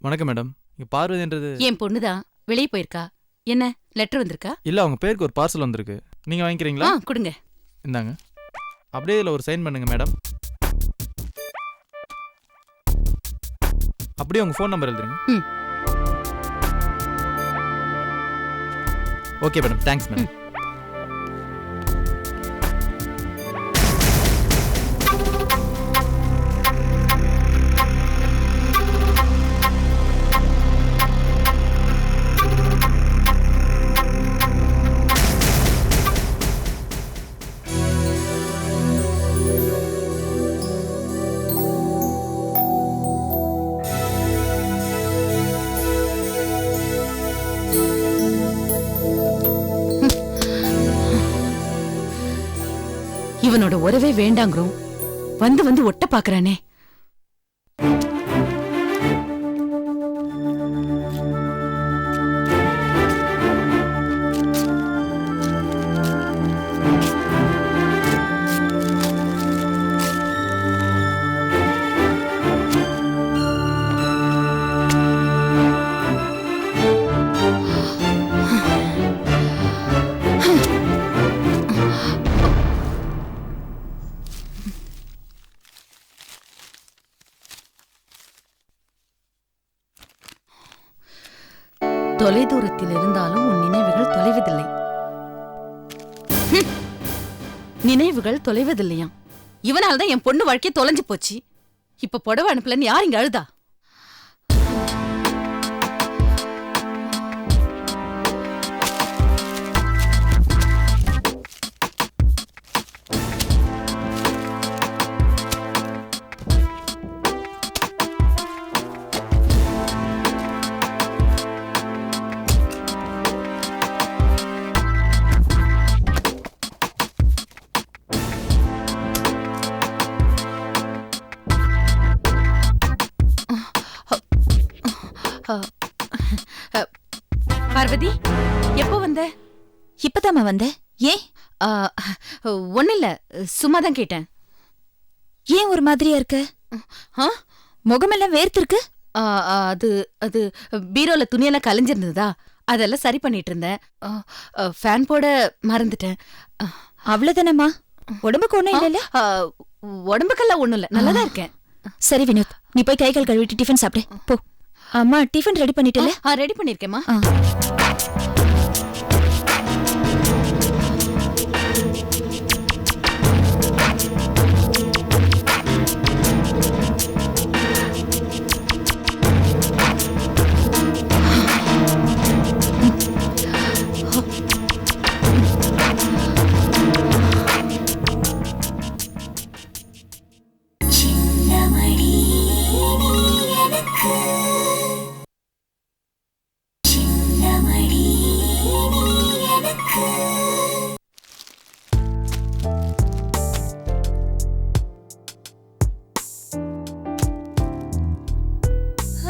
வணக்கம் மேடம். இங்க பார்வதின்றது என் பொண்ணுதான். வெளியே போயிருக்கா. என்ன லெட்டர் வந்திருக்கா? இல்ல, அவங்க பேருக்கு ஒரு பார்சல் வந்திருக்கு. நீங்க வாங்கிக்கிறீங்களா? கொடுங்க. இந்தாங்க. அப்படியே இதுல ஒரு சைன் பண்ணுங்க மேடம். அப்படியே உங்க ஃபோன் நம்பர் எழுதுங்க. Okay madam, thanks madam. இவனோட உறவே வேண்டாங்கிறோம். வந்து வந்து ஒட்ட பாக்குறானே. தொலைதூரத்தில் இருந்தாலும் உன் நினைவுகள் தொலைவதில்லை. நினைவுகள் தொலைவதில்லையா? இவனால்தான் என் பொண்ணு வாழ்க்கை தொலைஞ்சு போச்சு. இப்ப புடவை அனுப்பலன்னு யார் இங்க அழுதா? பார்வதி, எப்போ வந்த? இப்பதாமா வந்த. ஏன்? ஒன்னில்ல, சும்மாதான் கேட்டேன். ஏன் ஒரு மாதிரியா இருக்க? முகமெல்லாம் வேர்த்திருக்கு. அது அது பீரோல துணியெல்லாம் கலைஞ்சிருந்ததா, அதெல்லாம் சரி பண்ணிட்டு இருந்தேன். ஃபேன் போட மறந்துட்டேன். அவ்வளவுதானம்மா? உடம்புக்கு ஒண்ணும் இல்ல? உடம்புக்கெல்லாம் ஒண்ணும் இல்ல, நல்லாதான் இருக்கேன். சரி வினோத், நீ போய் கை கால் கழுவிட்டு டிஃபன் சாப்பிடு போ. அம்மா டிஃபன் ரெடி பண்ணிட்டல? ரெடி பண்ணிருக்கேம்மா.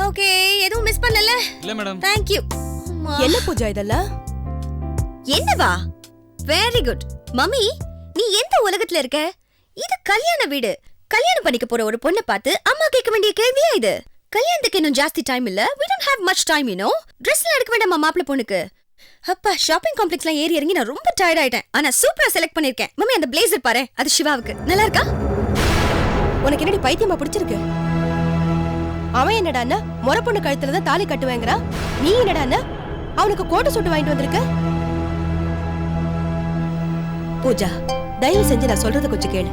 ஓகே, எதுவும் மிஸ் பண்ணல? இல்ல மேடம். Thank you. என்ன பூஜா இதெல்லாம்? என்னவா? Very good. மம்மி, நீ எந்த உலகத்துல இருக்க? இது கல்யாண வீடு. கல்யாணம் பண்ணிக்க போற ஒரு பொண்ணை பார்த்து அம்மா கேட்க வேண்டிய கேள்வியா இது? கல்யாணத்துக்கு இன்னும் ஜாஸ்தி டைம் இல்ல. We don't have much time, you know. Dressல எடுக்க வேண்டாமா மாப்பிள்ளை பொண்ணுக்கு? அப்பா, ஷாப்பிங் காம்ப்ளெக்ஸ்லாம் ஏறி இறங்கி நான் ரொம்ப டயர்ட் ஆயிட்டேன். ஆனா சூப்பரா செலக்ட் பண்ணிருக்கேன். மம்மி, அந்த பிளேசர் பாரு, அது சிவாவுக்கு. நல்லா இருக்கா? உனக்கு என்னடி பைத்தியமா பிடிச்சிருக்கு? அவன் என்னடான்னா முறை பொண்ணு கழுத்துல தான் தாலி கட்டுவேங்கறா. நீ என்னடான்னா அவனுக்கு கோட்டை சுட்டு வாங்கிட்டு வந்திருக்க. பூஜா, தயவு செஞ்சு நான் சொல்றத கொஞ்சம் கேளு.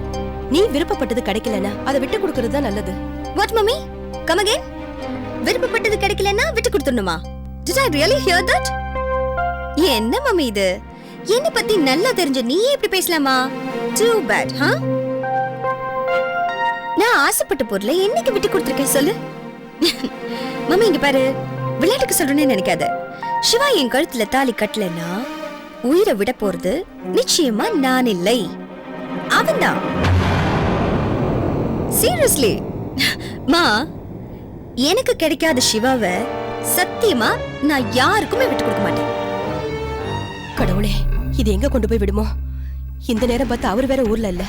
நீ விருப்பப்பட்டது கிடைக்கலனா அதை விட்டு கொடுக்கறது தான் நல்லது. What mummy? Come again? விருப்பப்பட்டது கிடைக்கலனா விட்டு கொடுத்துடணுமா? Did I really hear that? என்ன மம்மி இது? என்ன பத்தி நல்லா தெரிஞ்ச நீயே இப்படி பேசலாமா? Too bad, huh? நான் ஆசைப்பட்ட பொருளை என்னைக்கு விட்டு கொடுத்துருக்கேன் சொல்லு? மம்மி இங்க பாரு, விளையாட்டுக்கு சொல்றேன்னு நினைக்காத. சிவா என் கழுத்துல தாலி கட்டலன்னா உயிரை விட போறது நிச்சயமா நான் இல்லை, அவன்தான். சீரியஸ்லி மா, எனக்கு கிடைக்காத சிவாவை சத்தியமா நான் யாருக்குமே விட்டு கொடுக்க மாட்டேன். கடவுளே, இது எங்க கொண்டு போய் விடுமோ? இந்த நேரம் பார்த்து அவர் வேற ஊர்ல இல்ல.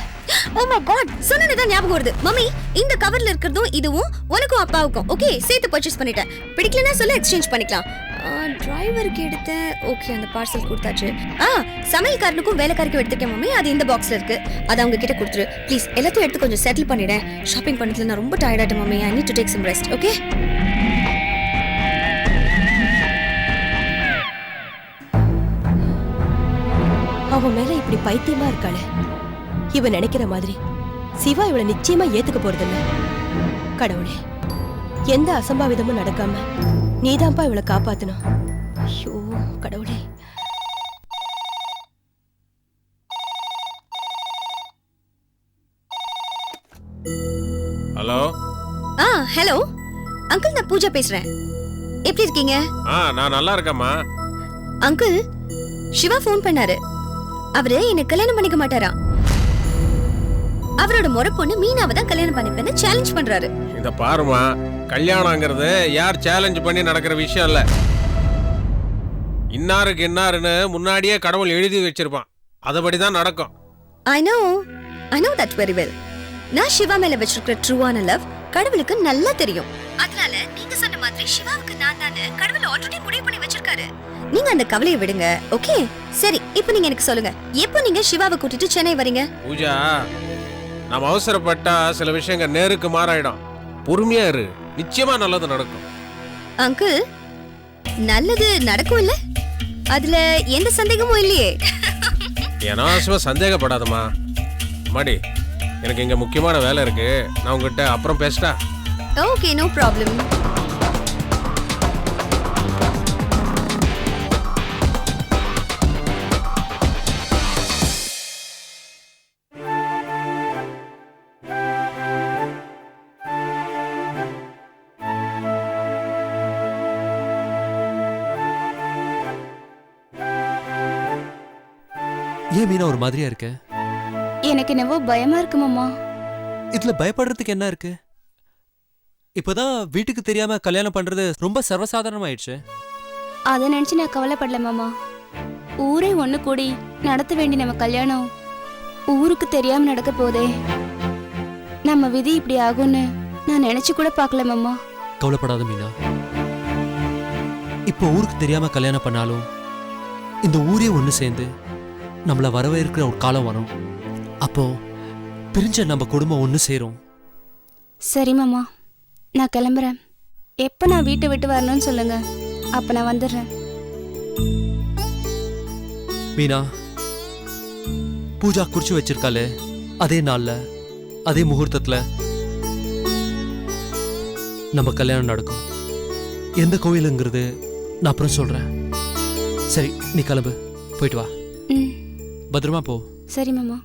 ஓ மை காட், சொன்னதுதான் ஞாபகம் வருது. மம்மி, இந்த கவர்ல இருக்கிறதும் இதுவும் உனக்கும் அப்பாவுக்கும் ஓகே சேர்த்து பர்ச்சேஸ் பண்ணிட்டேன். பிடிக்கலனா சொல்ல எக்ஸ்சேஞ்ச் பண்ணிக்கலாம். டிரைவருக்கு எடுத்தேன். ஓகே, அந்த பார்சல் கொடுத்தாச்சு. சமையல்காரனுக்கும் வேலைக்காரருக்கும் எடுத்துக்கேன் மம்மி. அது இந்த பாக்ஸ்ல இருக்கு. அதை அவங்க கிட்ட கொடுத்துரு ப்ளீஸ். எல்லாத்தையும் எடுத்து கொஞ்சம் செட்டில் பண்ணிடேன். ஷாப்பிங் பண்ணதுல நான் ரொம்ப டயர்ட் ஆயிட்டேன் mummy. I need to take some rest. Okay. அவன் மேல இப்படி பைத்தியமா இருக்காளே. இவன் நினைக்கிற மாதிரி சிவா இவளை நிச்சயமா ஏத்துக்க போறதில்ல. கடவுளே, எந்த அசம்பாவிதமும் நடக்காம நீதான்ப்பா இவளை காப்பாத்தணும். ஐயோ கடவுளே. ஹலோ. ஹலோ அங்கிள், நான் பூஜா பேசுறேன். எப்படி இருக்கீங்க? நான் நல்லா இருக்கேம்மா. அங்கிள், சிவா ஃபோன் பண்ணாரு. அவரு என்ன கல்யாணம் பண்ணிக்க மாட்டாரா? அவரோட முறை பொண்ணு மீனாவை தான் கல்யாணம் பண்ணிப்பேன்னு சேலஞ்ச் பண்றாரு. இத பாருமா, கல்யாணங்கிறது யார் சேலஞ்ச் பண்ணி நடக்கிற விஷயம் இல்ல. இன்னாருக்கு இன்னாருன்னு முன்னாடியே கடவுள் எழுதி வச்சிருப்பான். அதபடிதான் நடக்கும். I know that very well. நான் சிவா மேல வச்சிருக்கிற ட்ரூவான லவ் கடவுளுக்கு நல்லா தெரியும். அதனால நீங்க சொன்ன மாதிரி சிவாவுக்கு நான் தானே கடவுள் ஆல்ரெடி முடிவு பண்ணி வச்சிருக்காரு. நீங்க அந்த கவலையை விடுங்க. ஓகே, சரி. இப்போ நீங்க எனக்கு சொல்லுங்க, எப்போ நீங்க சிவாவை கூட்டிட்டு சென்னை வரீங்க? பூஜா, நாம அவசரப்பட்டா சில விஷயங்கள் நேருக்கு மாறாயிடும். பொறுமையா இரு, நிச்சயமா நல்லது நடக்கும். அங்கிள், நல்லது நடக்கும் இல்ல? அதுல எந்த சந்தேகமும் இல்லையே. ஏனாசுவ சந்தேகப்படாதம்மா. மாடி, எனக்கு இங்க முக்கியமான வேலை இருக்கு. நான் உங்ககிட்ட அப்புறம் பேசிட்டா? Okay, no problem. ஏன் மீனா ஒரு மாதிரியா இருக்க? எனக்கு என்னவோ பயமா இருக்கு மாமா. இதுல பயப்படுறதுக்கு என்ன இருக்கு? இப்பதான் வீட்டுக்கு தெரியாம கல்யாணம் பண்றது ரொம்ப சர்வசாதாரணமாயிடுச்சு. அதை நினைச்சு நான் கவலைப்படல மாமா. ஊரே ஒண்ணு கூடி நடத்த வேண்டிய நம்ம கல்யாணம் ஊருக்கு தெரியாம நடக்க போதே. நம்ம விதி இப்படி ஆகும்னு நான் நினைச்சு கூட பார்க்கல மாமா. கவலைப்படாத மீனா. இப்போ ஊருக்கு தெரியாம கல்யாணம் பண்ணாலும் இந்த ஊரே ஒண்ணு சேர்ந்து நம்மள வரவேற்கிற ஒரு காலம் வரும். அப்போ பிரிஞ்ச நம்ம குடும்பம் ஒண்ணு சேரும். சரி மாமா, நான் கிளம்புறேன். எப்ப நான் வீட்டை விட்டு வரணும்னு சொல்லுங்க, அப்ப நான் வந்துடுறேன். மீனா, பூஜா குறிச்சு வச்சிருக்காளே, அதே நாள்ல அதே முகூர்த்தத்துல நம்ம கல்யாணம் நடக்கும். எந்த கோயிலுங்கிறது நான் அப்புறம் சொல்றேன். சரி, நீ கிளம்பு, போயிட்டு வா. பத்திரமா போ. சரி மாமா.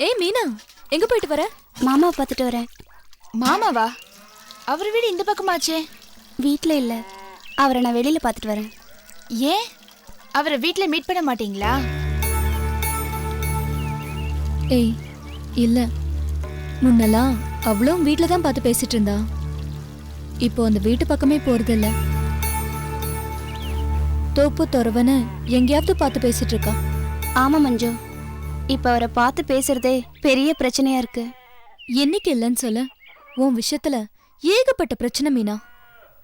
ஏய் மீனா, எங்க போயிட்டு வர? மாமாவை பார்த்துட்டு வரேன். மாமாவா? அவர் வீடு இந்த பக்கமாச்சே. வீட்ல இல்ல, அவரை நான் வெளியில பார்த்துட்டு வரேன். ஏன் அவரை வீட்ல மீட் பண்ண மாட்டீங்களா? ஏய் இல்ல, முன்னெல்லாம் அவளும் வீட்ல தான் பார்த்து பேசிட்டு இருந்தா. இப்போ அந்த வீட்டு பக்கமே போறதில்ல. தோப்பு துறவன்னு எங்கேயாவது பார்த்து பேசிட்டு இருக்கா. ஆமா மஞ்சு, இப்ப அவரை பார்த்து பேசுறதே பெரிய பிரச்சனையா இருக்கு. என்னைக்கு இல்லைன்னு சொல்ல, உன் விஷயத்துல ஏகப்பட்ட பிரச்சனை மீனா.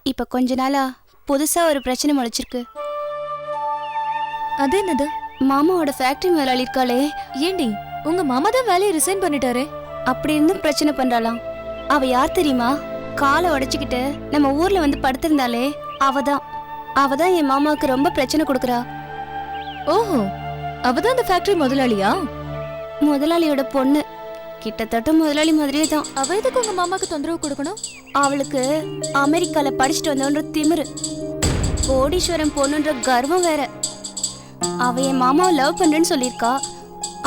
இப்ப கொஞ்ச நாளா புதுசா ஒரு பிரச்சனை முளைச்சிருக்கு. அது என்னது? மாமாவோட ஃபேக்டரி முதலாளி இருக்காளே. ஏண்டி, உங்க மாமா தான் வேலையை ரிசைன் பண்ணிட்டாரே. அப்படி இருந்தும் பிரச்சனை பண்றாளாம். அவ யார் தெரியுமா? காலை உடைச்சுக்கிட்டு நம்ம ஊர்ல வந்து படுத்திருந்தாலே அவதான் என் மாமாவுக்கு ரொம்ப பிரச்சனை கொடுக்கறா. ஓஹோ, அவதான் அந்த ஃபேக்டரி முதலாளியா? முதலாளியோட பொண்ணு. கிட்டத்தட்ட முதலாளி மாதிரியே தான். அவ எதுக்கு உங்க மாமாக்கு தொந்தரவு கொடுக்கணும்? அவளுக்கு அமெரிக்கால படிச்சுட்டு வந்தோன்ற திமிரு, கோடீஸ்வரன் பொண்ணுன்ற கர்வம் வேற. அவ என் மாமாவை லவ் பண்றேன்னு சொல்லியிருக்கா.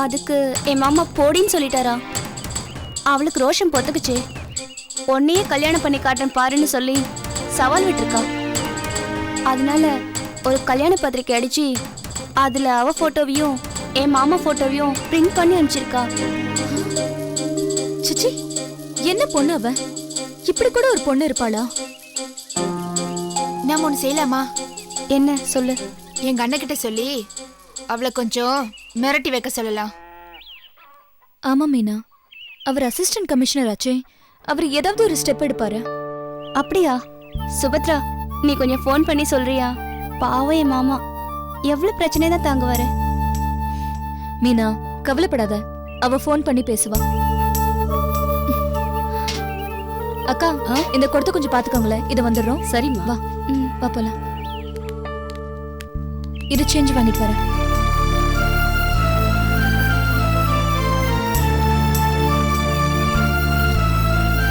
அதுக்கு என் மாமா போடின்னு சொல்லிட்டாரா. அவளுக்கு ரோஷம் பொத்துக்குச்சு. உன்னையே கல்யாணம் பண்ணி காட்டுறேன் பாருன்னு சொல்லி சவால் விட்டுருக்கா. அதனால ஒரு கல்யாண பத்திரிக்கை அடிச்சு அதுல அவ போட்டோவையும் என் மாமா போட்டோவையும் பிரிண்ட் பண்ணி அனுப்பிச்சிருக்கா. சிச்சி, என்ன பொண்ணு அவ? இப்படி கூட ஒரு பொண்ணு இருப்பாளா? நாம ஒன்று செய்யலாமா? என்ன சொல்லு. எங்க அண்ணகிட்ட சொல்லி அவளை கொஞ்சம் மிரட்டி வைக்க சொல்லலாம். ஆமா மீனா, அவர் அசிஸ்டன்ட் கமிஷனர் ஆச்சே. அவர் ஏதாவது ஒரு ஸ்டெப் எடுப்பாரு. அப்படியா? சுபத்ரா, நீ கொஞ்சம் ஃபோன் பண்ணி சொல்றியா? பாவம் என் மாமா எவ்வளவு பிரச்சனை தான் தாங்குவாரு. மீனா, கவலைப்படாத, அவ ஃபோன் பண்ணி பேசுவா. அக்கா, இந்த குடத்தை கொஞ்சம் பாத்துக்கோங்களேன். இது வந்துடுறோம். சரிம்மா. வா, வா போலாம். இது சேஞ்ச் பண்ணிட்டு வரேன்.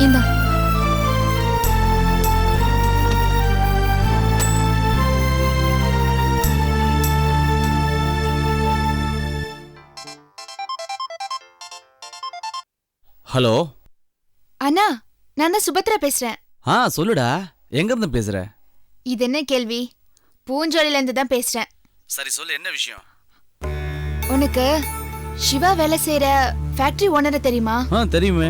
இந்தா. ஹலோ அண்ணா, நான் தான் சுபத்ரா பேசுறேன். சொல்லுடா, எங்க இருந்து பேசுற? இது என்ன கேள்வி? பூஞ்சோலில இருந்து தான் பேசுறேன். சரி சொல்லு, என்ன விஷயம்? உனக்கு சிவா வேலை செய்யற ஃபேக்டரி ஓனரை தெரியுமா? தெரியுமே.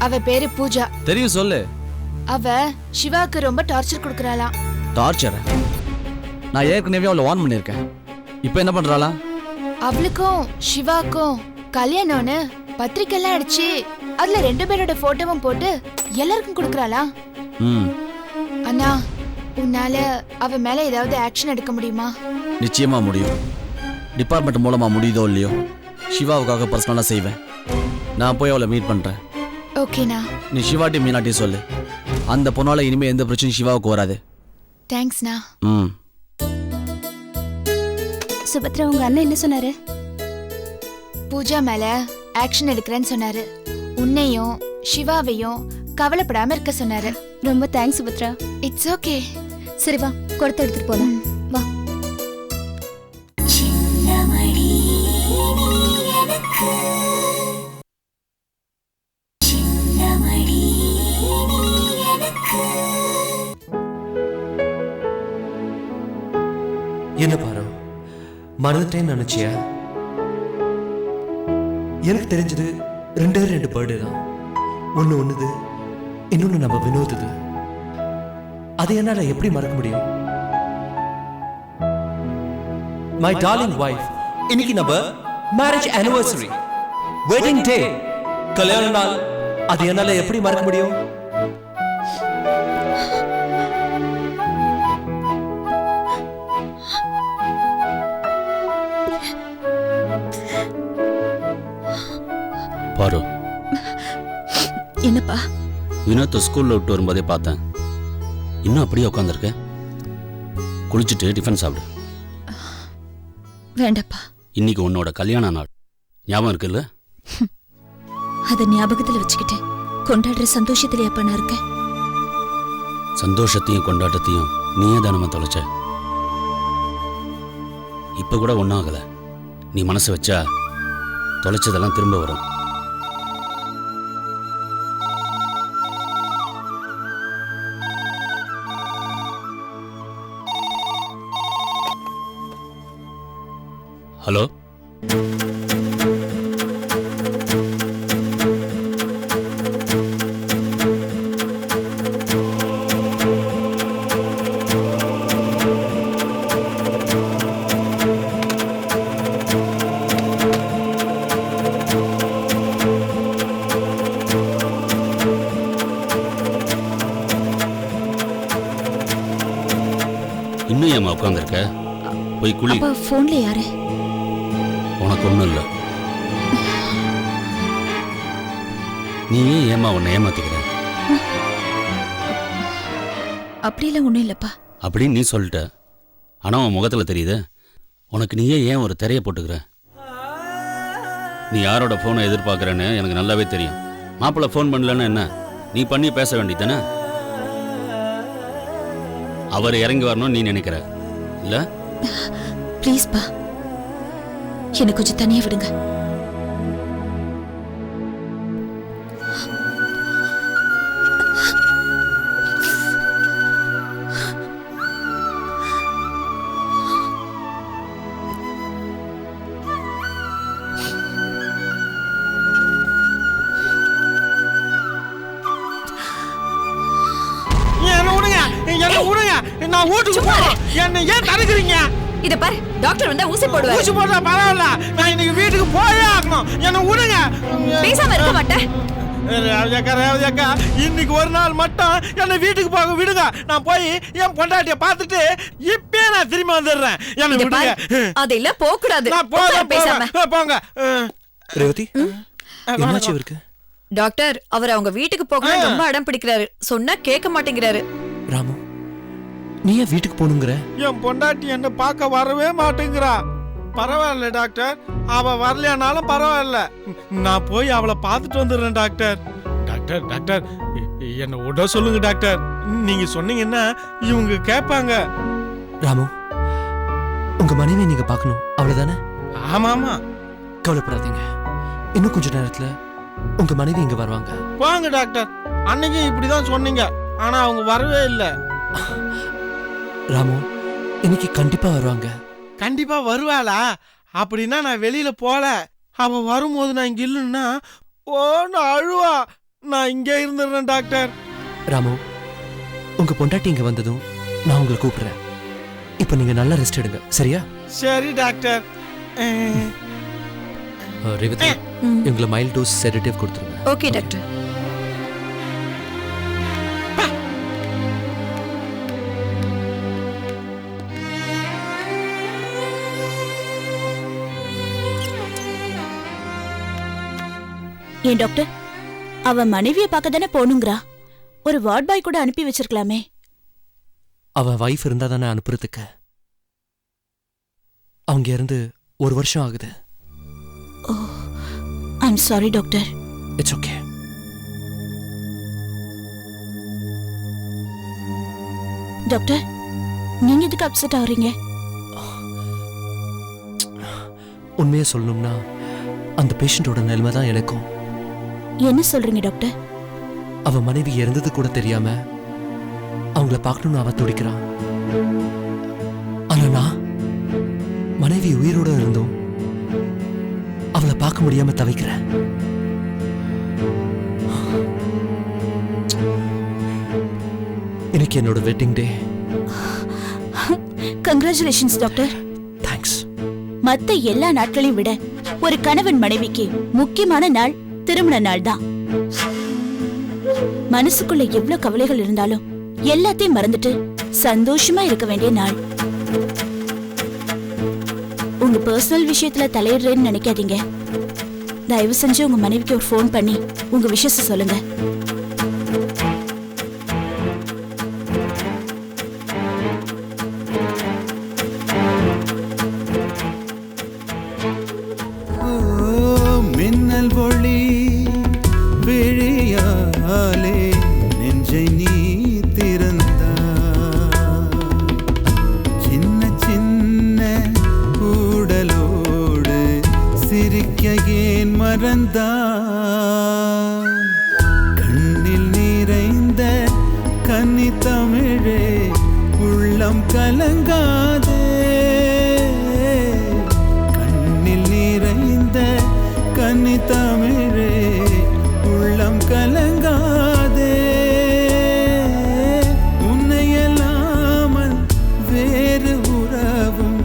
அவ பேரு பூஜா. தெரியும், சொல்லு. அவ சிவாக்கு ரொம்ப டார்ச்சர் கொடுக்கறாளாம். டார்ச்சர்? நான் ஏற்கனவே அவளை வார்ன் பண்ணிருக்கேன். இப்போ என்ன பண்றாளா? அவளுக்கும் சிவாக்கும் கல்யாணம்னு பத்திரிக்கைலாம் அடிச்சு அதுல 2 பேரோட போட்டோவும் போட்டு எல்லாருக்கும் கொடுக்கறாளா. அண்ணா, உன்னால அவ மேல ஏதாவது ஆக்ஷன் எடுக்க முடியுமா? நிச்சயமா முடியும். டிபார்ட்மெண்ட் மூலமா முடியுதோ இல்லையோ, சிவாவுக்காக பர்சனலா செய்வேன். நான் போய் அவளை மீட் பண்றேன். ஓகேண்ணா. நீ சிவாட்டி மீனாட்டி சொல்லு. அந்த பொண்ணால இனிமே எந்த பிரச்சனையும் சிவாவுக்கு வராது. தேங்க்ஸ்ண்ணா. சுபத்ரா, உங்க அண்ணன் என்ன சொன்னாரு? பூஜா மேல ஆக்ஷன் எடுக்கிறேன்னு சொன்னாரு. உன்னையும் சிவாவையும் கவலைப்படாம இருக்க சொன்னாரு. ரொம்ப தேங்க்ஸ் சுபத்ரா. It's okay. சரி வா, குடத்தை எடுத்துட்டு போலாம். வா. என்ன பாரு, மறந்துட்டேன்னு நினைச்சியா? எனக்கு தெரிஞ்சது 2 பர்த்டே தான். ஒன்று ஒன்றுது, இன்னொன்று நம்ம வினோதுது. அதை என்னால் எப்படி மறக்க முடியும்? மை டார்லிங் வைஃப், இன்னைக்கு நம்ம மேரேஜ் ஆனிவர்சரி, வெட்டிங் டே, கல்யாண நாள். அது என்னால் எப்படி மறக்க முடியும்? பாரு, என்னப்பா? வினோத்தை ஸ்கூல்ல விட்டு வரும்போதே பார்த்தேன். இன்னும் அப்படியே உட்காந்துருக்க. குளிச்சுட்டு டிஃபன் சாப்பிடு. வேண்டப்பா. இன்னைக்கு உன்னோட கல்யாண நாள், ஞாபகம் இருக்குல்ல? அத ஞாபகத்துல வச்சுக்கிட்டேன். கொண்டாடுற சந்தோஷத்திலேயப்பா நான் இருக்கேன். சந்தோஷத்தையும் கொண்டாட்டத்தையும் நீயே தானமா தொலைச்ச. இப்ப கூட ஒன்றாகல. நீ மனசு வச்சா தொலைச்சதெல்லாம் திரும்ப வரும். ஹலோ, இன்னும் ஏமா உட்காந்துருக்க? போய் குளி. போன்ல யாரு? உனக்கு ஒன்றும் இல்லை. நீ ஏமா உன்னை ஏமாத்திக்கிற? அப்படியெல்லாம் ஒண்ணும் இல்லப்பா. அப்படின்னு நீ சொல்லிட்ட. ஆனால் உன் முகத்தில் தெரியுது. உனக்கு நீயே ஏன் ஒரு திரையை போட்டுக்கிற? நீ யாரோட ஃபோனை எதிர்பார்க்குறேன்னு எனக்கு நல்லாவே தெரியும். மாப்பிள்ளை ஃபோன் பண்ணலன்னு என்ன, நீ பண்ணி பேச வேண்டியதானே? அவர் இறங்கி வரணும்னு நீ நினைக்கிற இல்லை? ப்ளீஸ் பா, என்னை கொஞ்சம் தனியா விடுங்க. என்ன விடுங்க, நான் வீட்டுக்கு போறேன். என்ன ஏன் தடுக்கிறீங்க? இத பாரு, டாக்டர் வந்தா ஊசி போடுவாரு. ஊசி போட்டா பரவாயில்ல, நான் இன்னைக்கு வீட்டுக்கு போயே ஆகணும். என்ன விடுங்க. பேசாம இருக்க மாட்டேன். ரேவதியக்கா, இன்னைக்கு ஒரு நாள் மட்டும் என்ன வீட்டுக்கு போக விடுங்க. நான் போய் என் பொண்டாட்டிய பார்த்துட்டு இப்பே நான் திரும்பி வந்துடுறேன். என்ன விடுங்க. அதெல்லாம் போக கூடாது. நான் போங்க. ரேவதி, என்னாச்சு இவருக்கு? டாக்டர், அவர் அவங்க வீட்டுக்கு போக ரொம்ப அடம் பிடிக்கிறாரு. சொன்னா கேட்க மாட்டேங்கிறாரு. ராமு, நீ ஏன் வீட்டுக்கு போகணுங்கிற? என் பொண்டாட்டி என்ன பார்க்க வரவே மாட்டேங்கிறா. பரவாயில்ல டாக்டர், அவ வரலையானாலும் பரவாயில்ல, நான் போய் அவளை பார்த்துட்டு வந்துடுறேன் டாக்டர். டாக்டர் டாக்டர் என்ன விட சொல்லுங்க டாக்டர். நீங்க சொன்னீங்கன்னா இவங்க கேட்பாங்க. ராமு, உங்க மனைவி நீங்க பார்க்கணும், அவ்வளவுதானே? ஆமா ஆமா. கவலைப்படாதீங்க, இன்னும் கொஞ்ச நேரத்துல உங்க மனைவி இங்க வருவாங்க. வாங்க டாக்டர். அன்னைக்கு இப்படிதான் சொன்னீங்க, ஆனா அவங்க வரவே இல்லை. ராமு, இன்னைக்கு கண்டிப்பா வருவாங்க. கண்டிப்பா வருவாளா? அப்படின்னா நான் வெளியில போல. அவ வரும்போது நான் இங்க இல்லைன்னா நான் அழுவா. நான் இங்கே இருந்துடுறேன் டாக்டர். ராமு, உங்க பொண்டாட்டி இங்க வந்ததும் நான் உங்களை கூப்பிடுறேன். இப்ப நீங்க நல்லா ரெஸ்ட் எடுங்க, சரியா? சரி டாக்டர். ரேவதி, இவங்களை மைல்ட் டோஸ் செடேட்டிவ் கொடுத்துருங்க. Okay doctor. ஏன் டாக்டர், அவ மனைவியை பார்க்க தானே போனுங்கிறா. ஒரு வார்ட் பாய் கூட அனுப்பி வச்சிருக்கலாமே. அவ வைஃப் இருந்தா தானே அனுப்புறதுக்கு. அவங்க இருந்து 1 வருஷம் ஆகுது. Oh, I am sorry doctor. It's okay. Doctor, நீங்க எதுக்கு அப்செட் ஆகுறீங்க? உண்மையை சொல்லணும்னா அந்த பேஷண்டோட நிலைமை தான் எனக்கும். என்ன சொல்றீங்க டாக்டர்? அவ மனைவி இறந்தது கூட தெரியாம அவங்கள பார்க்கணும்னு அவ துடிக்கிறான். ஆனா நான் மனைவி உயிரோட இருந்தும் அவளை பார்க்க முடியாம தவிக்கிறேன். இன்னைக்கு என்னோட wedding day. Congratulations doctor. Thanks. மத்த எல்லா நாட்களையும் விட ஒரு கணவன் மனைவிக்கு முக்கியமான நாள் திருமண நாள் தான். மனசுக்குள்ள எவ்வளவு கவலைகள் இருந்தாலும் எல்லாத்தையும் மறந்துட்டு சந்தோஷமா இருக்க வேண்டிய நாள். உங்க பர்சனல் விஷயத்துல தலையிடுறேன்னு நினைக்காதீங்க. தயவு செஞ்சு உங்க மனைவிக்கு ஒரு ஃபோன் பண்ணி உங்க விஷயத்தை சொல்லுங்க. மின்னல் ஒளி விழியாலே நெஞ்சை நீ திறந்தா, சின்ன சின்ன கூடலோடு சிரிக்க ஏன் மறந்தா, கண்ணில் நிறைந்த கன்னி தமிழே உள்ளம் கலங்காதே, கண்ணில் நிறைந்த கன்னி தமிழே உள்ளம் கலங்காதே, உன்னையல்லாமல் வேறு உறவும்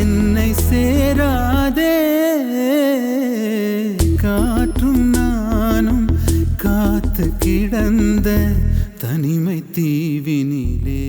என்னை சேராதே, காற்றும் நானும் காத்து கிடந்த தனிமை தீவினிலே